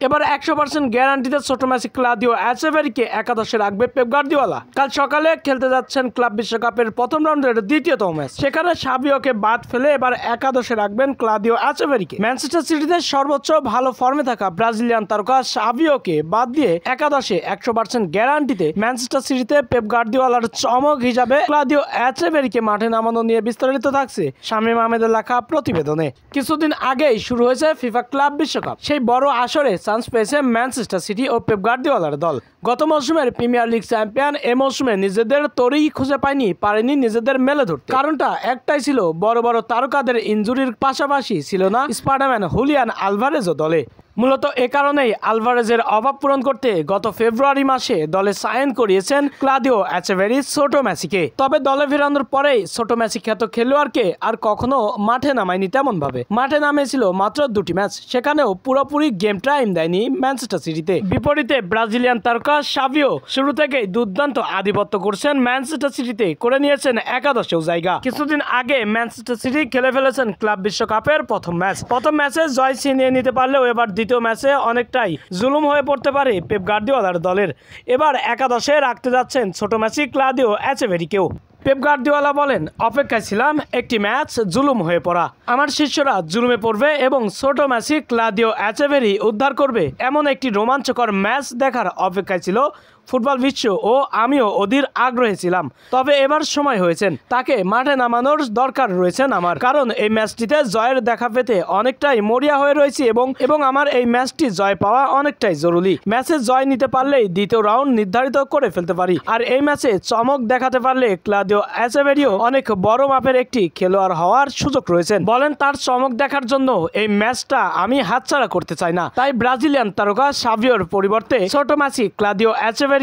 এবার 100% গ্যারান্টিতে ছোট ম্যাচে ক্লাদিও এচেভেরিকে একাদশে রাখবে পেপ গার্দিওলা। কাল সকালে খেলতে যাচ্ছেন ক্লাব বিশ্বকাপের প্রথম রাউন্ডের দ্বিতীয়তম ম্যাচ, সেখানে সাবিওকে বাদ ফেলে এবার একাদশে রাখবেন ক্লাদিও এচেভেরিকে। ম্যানচেস্টার সিটিতে সর্বোচ্চ ভালো ফর্মে থাকা ব্রাজিলিয়ান তারকা সাবিওকে বাদ দিয়ে একাদশে 100% গ্যারান্টিতে ম্যানচেস্টার সিটিতে পেপ গার্দিওলার চমক হিসাবে ক্লাদিও এচেভেরিকে মাঠে নামানো নিয়ে বিস্তারিত থাকছে শামীম আহমেদের লেখা প্রতিবেদনে। কিছুদিন আগেই শুরু হয়েছে ফিফা ক্লাব বিশ্বকাপ। সেই বড় আসরে চান্স পেয়েছে ম্যানচেস্টার সিটি ও পেপ গার্দিওলার দল। গত মৌসুমের প্রিমিয়ার লিগ চ্যাম্পিয়ন এ মৌসুমে নিজেদের তরেই খুঁজে পারেনি নিজেদের মেলে ধরতে। কারণটা একটাই ছিল, বড় বড় তারকাদের ইনজুরির পাশাপাশি ছিল না স্পাইডারম্যান হুলিয়ান আলভারেজও দলে। মূলত এ কারণেই আলভারেজের অভাব পূরণ করতে গত ফেব্রুয়ারি মাসে দলে সাইন করিয়েছেন ক্লাদিও এচেভেরি ছোট মেসিকে। তবে দলে ফেরানোর পরেই ছোট মেসি খ্যাত খেলোয়াড়কে আর কখনো মাঠে নামায়নি। তেমন ভাবে মাঠে নামেছিল মাত্র 2টি ম্যাচ, সেখানেও পুরোপুরি গেম টাইম দেয়নি ম্যানচেস্টার সিটিতে। বিপরীতে ব্রাজিলিয়ান তারকা সাবিও শুরু থেকেই দুর্দান্ত আধিপত্য করছেন ম্যানচেস্টার সিটিতে, করে নিয়েছেন একাদশেও জায়গা। কিছুদিন আগে ম্যানচেস্টার সিটি খেলে ফেলেছেন ক্লাব বিশ্বকাপের প্রথম ম্যাচে জয় ছিনিয়ে নিতে পারলেও এবার দ্বিতীয় ম্যাচে অনেকটাই জুলুম হয়ে পড়তে পারে পেপ গার্দিওলার দলের। এবার একাদশে রাখতে যাচ্ছেন ছোট ম্যাচে ক্লাদিও এচেভেরিকেও। পেপ গার্দিওলা বলেন, অপেক্ষায় ছিলাম একটি ম্যাচ জুলুম হয়ে পড়া, আমার শিষ্যরা জুলুমে পড়বে এবং ছোট ম্যাচে ক্লাদিও এচেভেরি উদ্ধার করবে এমন একটি রোমাঞ্চকর ম্যাচ দেখার অপেক্ষায় ছিল ফুটবল বিশ্ব ও আমিও অধীর আগ্রহী ছিলাম। তবে এবার সময় হয়েছেন, তাকে মাঠে নামানোর দরকার রয়েছেন আমার, কারণ এই ম্যাচটিতে জয়ের দেখা পেতে অনেকটাই মরিয়া হয়ে রয়েছি এবং আমার এই ম্যাচটি জয় পাওয়া অনেকটাই জরুরি। ম্যাচে জয় নিতে পারলেই দ্বিতীয় রাউন্ড নির্ধারিত করে ফেলতে পারি, আর এই ম্যাচে চমক দেখাতে পারলে ক্লাদিও এচেভেরিও অনেক বড় মাপের একটি খেলোয়াড় হওয়ার সুযোগ রয়েছেন। বলেন, তার চমক দেখার জন্য এই ম্যাচটা আমি হাতছাড়া করতে চাই না, তাই ব্রাজিলিয়ান তারকা সাবিওর পরিবর্তে ছোট ম্যাচে ক্লাদিও এচেভেরি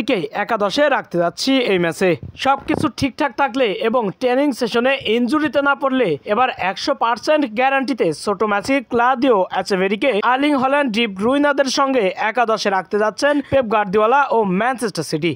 একাদশে রাখতে যাচ্ছি এই ম্যাচে। সবকিছু ঠিকঠাক থাকলে এবং ট্রেনিং সেশনে ইনজুরিতে না পড়লে এবার 100% গ্যারান্টিতে ছোট ম্যাচে ক্লাদিও এচেভেরিকে আর্লিং হল্যান্ড, ডি ব্রুইনাদের সঙ্গে একাদশে রাখতে যাচ্ছেন পেপ গার্দিওলা ও ম্যানচেস্টার সিটি।